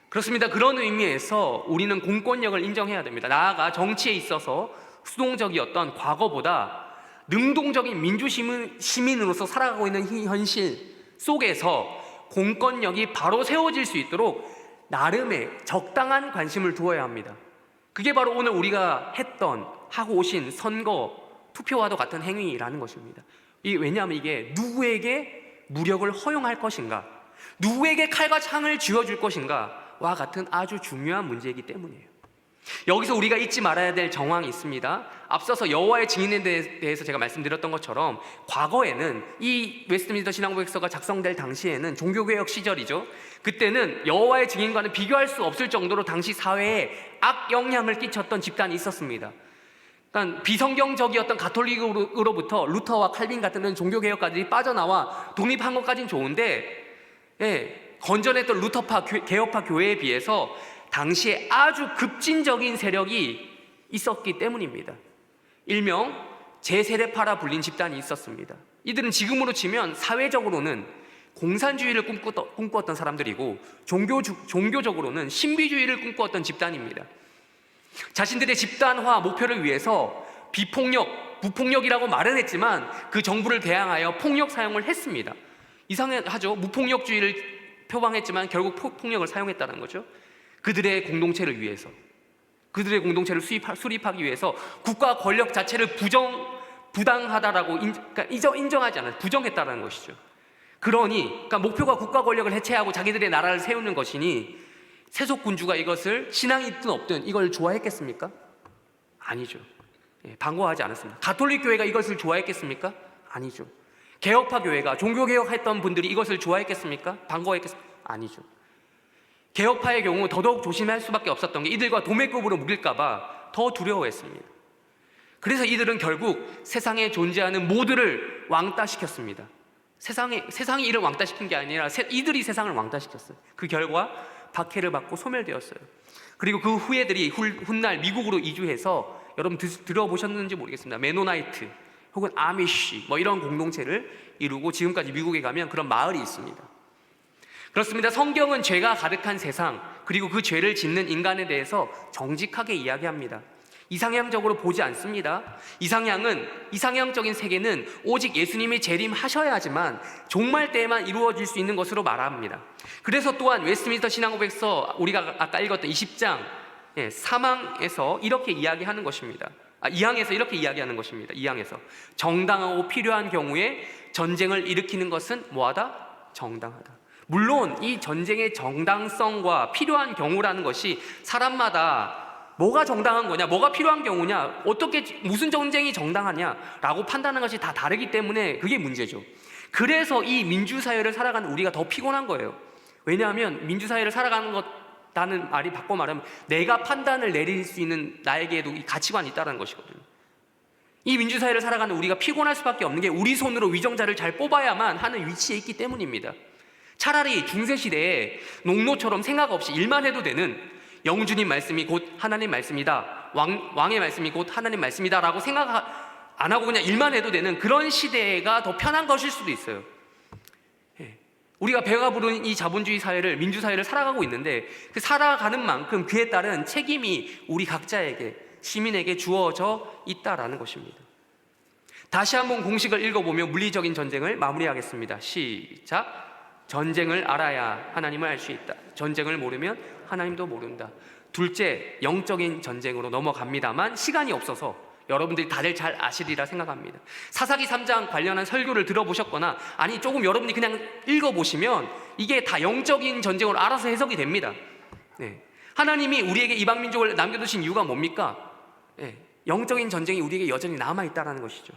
그렇습니다. 그런 의미에서 우리는 공권력을 인정해야 됩니다. 나아가 정치에 있어서 수동적이었던 과거보다 능동적인 민주시민으로서 살아가고 있는 현실 속에서 공권력이 바로 세워질 수 있도록 나름의 적당한 관심을 두어야 합니다. 그게 바로 오늘 우리가 하고 오신 선거, 투표와도 같은 행위라는 것입니다. 왜냐하면 이게 누구에게 무력을 허용할 것인가, 누구에게 칼과 창을 쥐어줄 것인가와 같은 아주 중요한 문제이기 때문이에요. 여기서 우리가 잊지 말아야 될 정황이 있습니다. 앞서서 여호와의 증인에 대해서 제가 말씀드렸던 것처럼 과거에는 이 웨스트민스터 신앙고백서가 작성될 당시에는 종교개혁 시절이죠. 그때는 여호와의 증인과는 비교할 수 없을 정도로 당시 사회에 악영향을 끼쳤던 집단이 있었습니다. 그러니까 비성경적이었던 가톨릭으로부터 루터와 칼빈 같은 종교개혁가들이 빠져나와 독립한 것까지는 좋은데 건전했던 루터파 개혁파 교회에 비해서 당시에 아주 급진적인 세력이 있었기 때문입니다. 일명 제세례파라 불린 집단이 있었습니다. 이들은 지금으로 치면 사회적으로는 공산주의를 꿈꾸었던 사람들이고 종교적으로는 신비주의를 꿈꾸었던 집단입니다. 자신들의 집단화 목표를 위해서 비폭력, 무폭력이라고 말은 했지만 그 정부를 대항하여 폭력 사용을 했습니다. 이상하죠? 무폭력주의를 표방했지만 결국 폭력을 사용했다는 거죠. 그들의 공동체를 위해서, 그들의 공동체를 수립하기 위해서 국가 권력 자체를 부당하다라고 인정하지 않아요. 부정했다는 것이죠. 그러니까 목표가 국가 권력을 해체하고 자기들의 나라를 세우는 것이니 세속군주가 이것을 신앙이 있든 없든 이걸 좋아했겠습니까? 아니죠. 반대하지 않았습니다. 가톨릭 교회가 이것을 좋아했겠습니까? 아니죠. 개혁파 교회가 종교개혁했던 분들이 이것을 좋아했겠습니까? 반대했겠습니까? 아니죠. 개혁파의 경우 더더욱 조심할 수밖에 없었던 게 이들과 도매급으로 묶일까봐 더 두려워했습니다. 그래서 이들은 결국 세상에 존재하는 모두를 왕따시켰습니다. 세상이 이를 왕따시킨 게 아니라 이들이 세상을 왕따시켰어요. 그 결과 박해를 받고 소멸되었어요. 그리고 그 후예들이 훗날 미국으로 이주해서 여러분 들어보셨는지 모르겠습니다. 메노나이트 혹은 아미쉬 이런 공동체를 이루고 지금까지 미국에 가면 그런 마을이 있습니다. 그렇습니다. 성경은 죄가 가득한 세상 그리고 그 죄를 짓는 인간에 대해서 정직하게 이야기합니다. 이상향적으로 보지 않습니다. 이상향적인 세계는 오직 예수님이 재림하셔야지만 종말 때에만 이루어질 수 있는 것으로 말합니다. 그래서 또한 웨스트민스터 신앙고백서 우리가 아까 읽었던 20장 3항에서 이렇게 이야기하는 것입니다. 2항에서 이렇게 이야기하는 것입니다. 2항에서 정당하고 필요한 경우에 전쟁을 일으키는 것은 뭐하다? 정당하다. 물론 이 전쟁의 정당성과 필요한 경우라는 것이 사람마다 뭐가 정당한 거냐, 뭐가 필요한 경우냐, 무슨 전쟁이 정당하냐라고 판단하는 것이 다 다르기 때문에 그게 문제죠. 그래서 이 민주사회를 살아가는 우리가 더 피곤한 거예요. 왜냐하면 민주사회를 살아가는 것다는 말이 바꿔 말하면 내가 판단을 내릴 수 있는 나에게도 이 가치관이 있다는 것이거든요. 이 민주사회를 살아가는 우리가 피곤할 수밖에 없는 게 우리 손으로 위정자를 잘 뽑아야만 하는 위치에 있기 때문입니다. 차라리 중세시대에 농노처럼 생각 없이 일만 해도 되는 영주님 말씀이 곧 하나님 말씀이다, 왕의 말씀이 곧 하나님 말씀이다 라고 생각 안 하고 그냥 일만 해도 되는 그런 시대가 더 편한 것일 수도 있어요. 우리가 배가 부른 이 자본주의 사회를, 민주사회를 살아가고 있는데 그 살아가는 만큼 그에 따른 책임이 우리 각자에게, 시민에게 주어져 있다라는 것입니다. 다시 한번 공식을 읽어보며 물리적인 전쟁을 마무리하겠습니다. 시작. 전쟁을 알아야 하나님을 알 수 있다. 전쟁을 모르면 하나님도 모른다. 둘째, 영적인 전쟁으로 넘어갑니다만 시간이 없어서 여러분들이 다들 잘 아시리라 생각합니다. 사사기 3장 관련한 설교를 들어보셨거나 아니 조금 여러분이 그냥 읽어보시면 이게 다 영적인 전쟁으로 알아서 해석이 됩니다. 하나님이 우리에게 이방 민족을 남겨두신 이유가 뭡니까? 영적인 전쟁이 우리에게 여전히 남아있다는 것이죠.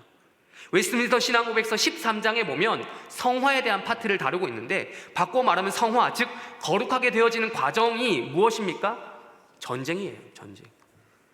웨스트민스터 신앙고백서 13장에 보면 성화에 대한 파트를 다루고 있는데, 바꿔 말하면 성화, 즉 거룩하게 되어지는 과정이 무엇입니까? 전쟁이에요. 전쟁.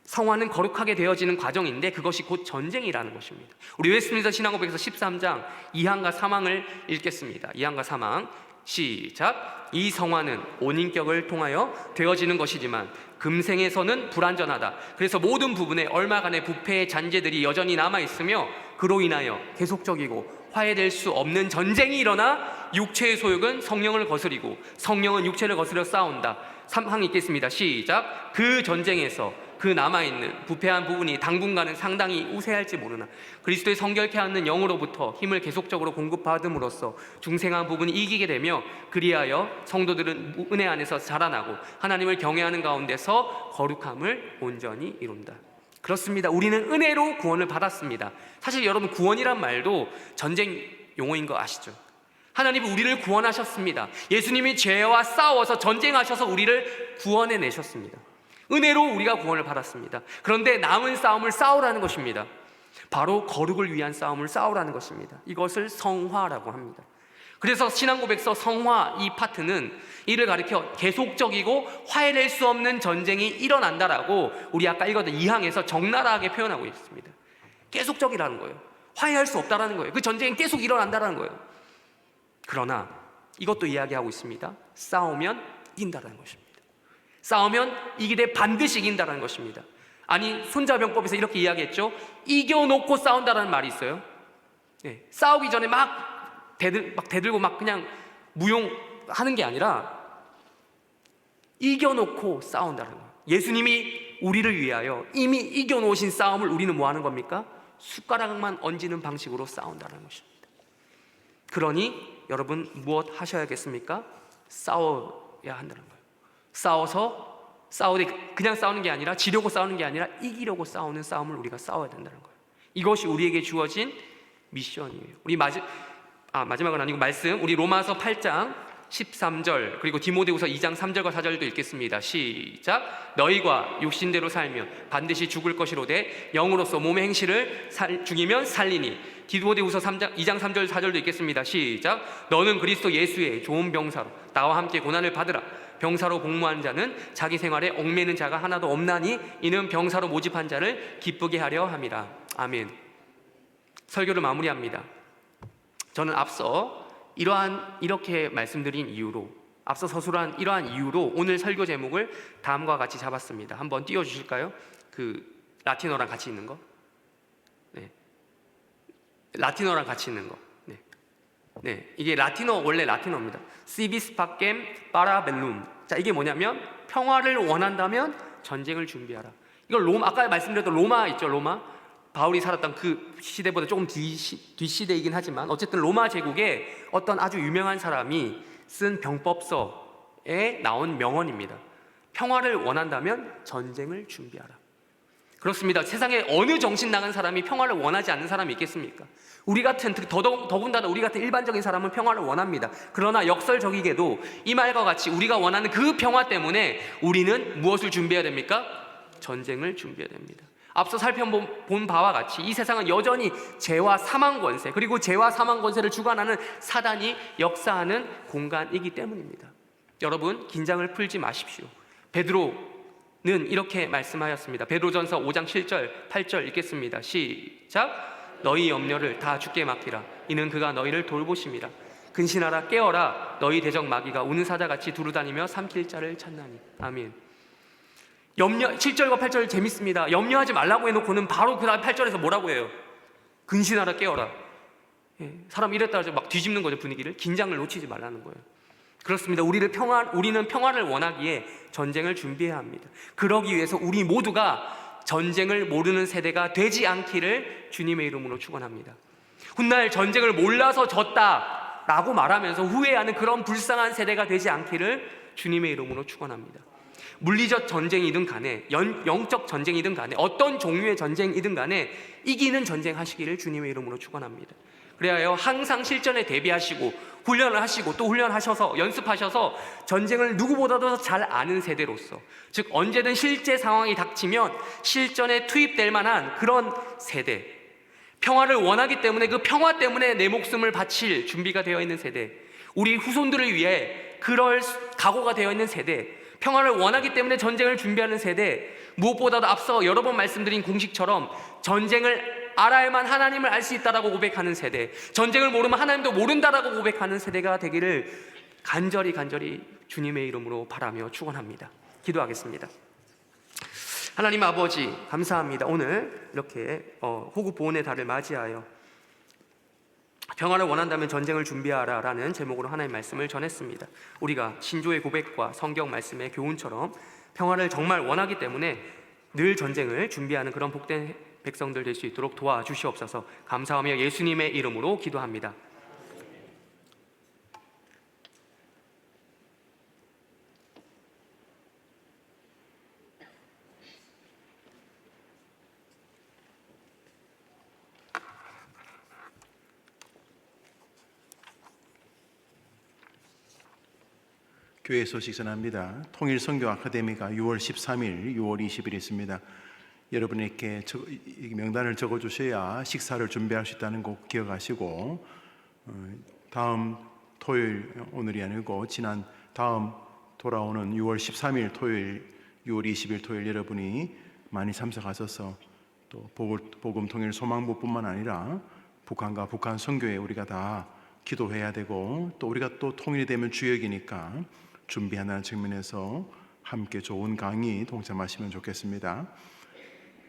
성화는 거룩하게 되어지는 과정인데 그것이 곧 전쟁이라는 것입니다. 우리 웨스트민스터 신앙고백서 13장 2항과 3항을 읽겠습니다. 2항과 3항 시작. 이 성화는 온인격을 통하여 되어지는 것이지만 금생에서는 불완전하다. 그래서 모든 부분에 얼마간의 부패의 잔재들이 여전히 남아있으며 그로 인하여 계속적이고 화해될 수 없는 전쟁이 일어나 육체의 소욕은 성령을 거스리고 성령은 육체를 거스려 싸운다. 3항 읽겠습니다. 시작. 그 전쟁에서 그 남아있는 부패한 부분이 당분간은 상당히 우세할지 모르나 그리스도의 성결케 하는 영으로부터 힘을 계속적으로 공급받음으로써 중생한 부분이 이기게 되며 그리하여 성도들은 은혜 안에서 자라나고 하나님을 경외하는 가운데서 거룩함을 온전히 이룬다. 그렇습니다. 우리는 은혜로 구원을 받았습니다. 사실 여러분, 구원이란 말도 전쟁 용어인 거 아시죠? 하나님이 우리를 구원하셨습니다. 예수님이 죄와 싸워서 전쟁하셔서 우리를 구원해 내셨습니다. 은혜로 우리가 구원을 받았습니다. 그런데 남은 싸움을 싸우라는 것입니다. 바로 거룩을 위한 싸움을 싸우라는 것입니다. 이것을 성화라고 합니다. 그래서 신앙고백서 성화 이 파트는 이를 가리켜 계속적이고 화해될 수 없는 전쟁이 일어난다라고 우리 아까 읽었던 2항에서 적나라하게 표현하고 있습니다. 계속적이라는 거예요. 화해할 수 없다라는 거예요. 그 전쟁이 계속 일어난다라는 거예요. 그러나 이것도 이야기하고 있습니다. 싸우면 이긴다라는 것입니다. 싸우면 이기되 반드시 이긴다는 것입니다. 아니, 손자병법에서 이렇게 이야기했죠. 이겨놓고 싸운다는 말이 있어요. 싸우기 전에 막 대들고 막 그냥 무용하는 게 아니라 이겨놓고 싸운다는 거예요. 예수님이 우리를 위하여 이미 이겨놓으신 싸움을 우리는 뭐 하는 겁니까? 숟가락만 얹는 방식으로 싸운다는 것입니다. 그러니 여러분 무엇 하셔야겠습니까? 싸워야 한다는 거예요. 싸우되 그냥 싸우는 게 아니라 지려고 싸우는 게 아니라 이기려고 싸우는 싸움을 우리가 싸워야 된다는 거예요. 이것이 우리에게 주어진 미션이에요. 우리 마지막은 아니고 말씀, 우리 로마서 8장 13절 그리고 디모데후서 2장 3절과 4절도 읽겠습니다. 시작. 너희가 육신대로 살면 반드시 죽을 것이로되 영으로서 몸의 행실을 죽이면 살리니. 디모데후서 2장 3절 4절도 읽겠습니다. 시작. 너는 그리스도 예수의 좋은 병사로 나와 함께 고난을 받으라. 병사로 복무한 자는 자기 생활에 얽매는 자가 하나도 없나니 이는 병사로 모집한 자를 기쁘게 하려 함이라. 아멘. 설교를 마무리합니다. 저는 앞서 이렇게 말씀드린 이유로, 앞서 서술한 이러한 이유로 오늘 설교 제목을 다음과 같이 잡았습니다. 한번 띄워주실까요? 그 라틴어랑 같이 있는 거. 네. 라틴어랑 같이 있는 거. 네, 이게 원래 라틴어입니다. 시비스 파겜 파라벨룸. 자, 이게 뭐냐면 평화를 원한다면 전쟁을 준비하라. 이걸 아까 말씀드렸던 로마 있죠, 로마. 바울이 살았던 그 시대보다 조금 뒷시대이긴 하지만 어쨌든 로마 제국의 어떤 아주 유명한 사람이 쓴 병법서에 나온 명언입니다. 평화를 원한다면 전쟁을 준비하라. 그렇습니다. 세상에 어느 정신 나간 사람이 평화를 원하지 않는 사람이 있겠습니까? 우리 같은, 더군다나 우리 같은 일반적인 사람은 평화를 원합니다. 그러나 역설적이게도 이 말과 같이 우리가 원하는 그 평화 때문에 우리는 무엇을 준비해야 됩니까? 전쟁을 준비해야 됩니다. 앞서 살펴본 바와 같이 이 세상은 여전히 죄와 사망 권세, 그리고 죄와 사망 권세를 주관하는 사단이 역사하는 공간이기 때문입니다. 여러분, 긴장을 풀지 마십시오. 베드로 이렇게 말씀하였습니다. 베드로전서 5장 7절 8절 읽겠습니다. 시작. 너희 염려를 다 주께 맡기라. 이는 그가 너희를 돌보심이라. 근신하라 깨어라. 너희 대적 마귀가 우는 사자같이 두루다니며 삼킬 자를 찾나니. 아멘. 7절과 8절 재밌습니다. 염려하지 말라고 해놓고는 바로 그 다음 8절에서 뭐라고 해요? 근신하라 깨어라. 사람 이랬다 막 뒤집는 거죠. 분위기를. 긴장을 놓치지 말라는 거예요. 그렇습니다. 우리는 평화를 원하기에 전쟁을 준비해야 합니다. 그러기 위해서 우리 모두가 전쟁을 모르는 세대가 되지 않기를 주님의 이름으로 축원합니다. 훗날 전쟁을 몰라서 졌다라고 말하면서 후회하는 그런 불쌍한 세대가 되지 않기를 주님의 이름으로 축원합니다. 물리적 전쟁이든 간에 영적 전쟁이든 간에 어떤 종류의 전쟁이든 간에 이기는 전쟁 하시기를 주님의 이름으로 축원합니다. 그래야 항상 실전에 대비하시고 훈련을 하시고 또 훈련하셔서 연습하셔서 전쟁을 누구보다도 잘 아는 세대로서, 즉 언제든 실제 상황이 닥치면 실전에 투입될 만한 그런 세대, 평화를 원하기 때문에 그 평화 때문에 내 목숨을 바칠 준비가 되어 있는 세대, 우리 후손들을 위해 그럴 각오가 되어 있는 세대, 평화를 원하기 때문에 전쟁을 준비하는 세대, 무엇보다도 앞서 여러 번 말씀드린 공식처럼 전쟁을 알아야만 하나님을 알 수 있다라고 고백하는 세대, 전쟁을 모르면 하나님도 모른다라고 고백하는 세대가 되기를 간절히 주님의 이름으로 바라며 축원합니다. 기도하겠습니다. 하나님 아버지 감사합니다. 오늘 이렇게 호국 보훈의 달을 맞이하여 평화를 원한다면 전쟁을 준비하라 라는 제목으로 하나님의 말씀을 전했습니다. 우리가 신조의 고백과 성경 말씀의 교훈처럼 평화를 정말 원하기 때문에 늘 전쟁을 준비하는 그런 복된 백성들 될 수 있도록 도와주시옵소서. 감사하며 예수님의 이름으로 기도합니다. 교회 소식 전합니다. 통일선교 아카데미가 6월 13일, 6월 20일 있습니다. 여러분에게 명단을 적어주셔야 식사를 준비할 수 있다는 거 기억하시고, 다음 토요일, 오늘이 아니고 지난 다음 돌아오는 6월 13일 토요일, 6월 20일 토요일 여러분이 많이 참석하셔서 또 복음 통일 소망부뿐만 아니라 북한과 북한 선교에 우리가 다 기도해야 되고, 또 우리가 또 통일이 되면 주역이니까 준비한다는 측면에서 함께 좋은 강의 동참하시면 좋겠습니다.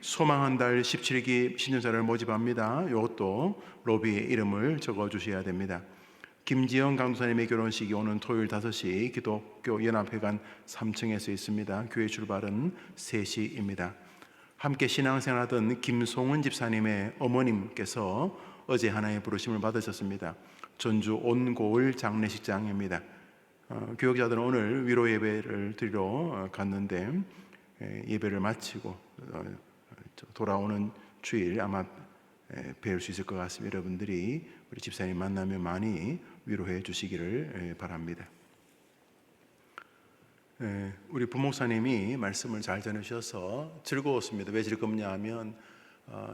소망한 달 17기 신년사를 모집합니다. 이것도 로비에 이름을 적어주셔야 됩니다. 김지영 강도사님의 결혼식이 오는 토요일 5시 기독교 연합회관 3층에서 있습니다. 교회 출발은 3시입니다. 함께 신앙생활하던 김송은 집사님의 어머님께서 어제 하나님의 부르심을 받으셨습니다. 전주 온고을 장례식장입니다. 교역자들은 오늘 위로 예배를 드리러 갔는데 예배를 마치고 돌아오는 주일 아마 뵐 수 있을 것 같습니다. 여러분들이 우리 집사님 만나면 많이 위로해 주시기를 바랍니다. 우리 부목사님이 말씀을 잘 전해주셔서 즐거웠습니다. 왜 즐겁냐 하면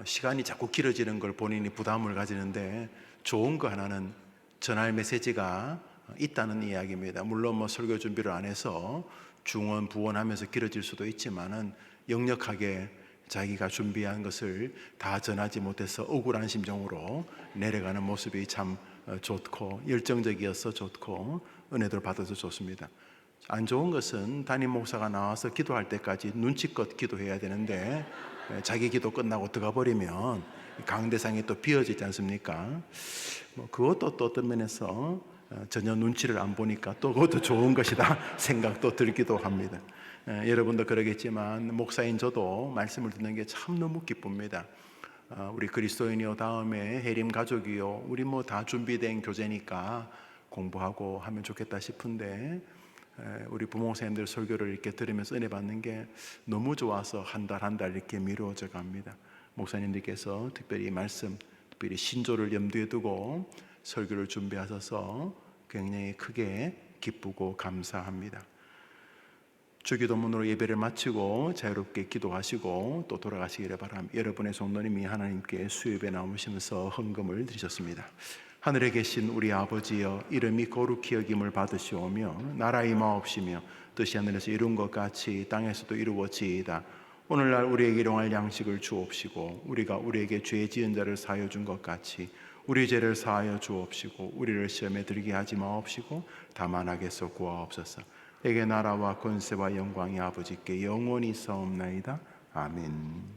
시간이 자꾸 길어지는 걸 본인이 부담을 가지는데 좋은 거 하나는 전할 메시지가 있다는 이야기입니다. 물론 뭐 설교 준비를 안 해서 중원 부원하면서 길어질 수도 있지만은 역력하게 자기가 준비한 것을 다 전하지 못해서 억울한 심정으로 내려가는 모습이 참 좋고 열정적이어서 좋고 은혜를 받아서 좋습니다. 안 좋은 것은 담임 목사가 나와서 기도할 때까지 눈치껏 기도해야 되는데 자기 기도 끝나고 들어가 버리면 강대상이 또 비어지지 않습니까? 그것도 또 어떤 면에서 전혀 눈치를 안 보니까 또 그것도 좋은 것이다 생각도 들기도 합니다. 여러분도 그러겠지만 목사인 저도 말씀을 듣는 게 참 너무 기쁩니다. 우리 그리스도인이요 다음에 해림 가족이요 우리 뭐 다 준비된 교재니까 공부하고 하면 좋겠다 싶은데 우리 부목사님들 설교를 이렇게 들으면서 은혜 받는 게 너무 좋아서 한 달 한 달 이렇게 미루어져 갑니다. 목사님들께서 특별히 말씀, 특별히 신조를 염두에 두고 설교를 준비하셔서 굉장히 크게 기쁘고 감사합니다. 주기도문으로 예배를 마치고 자유롭게 기도하시고 또 돌아가시기를 바랍니다. 여러분의 성도님이 하나님께 수협에 나오시면서 헌금을 드리셨습니다. 하늘에 계신 우리 아버지여, 이름이 거룩히 여김을 받으시오며 나라의 마옵시며 뜻이 하늘에서 이룬 것 같이 땅에서도 이루어지이다. 오늘날 우리에게 일용할 양식을 주옵시고 우리가 우리에게 죄 지은 자를 사하여 준 것 같이 우리 죄를 사하여 주옵시고 우리를 시험에 들게 하지 마옵시고 다만 악에서 구하옵소서. 내게 나라와 권세와 영광이 아버지께 영원히 있사옵나이다. 아멘.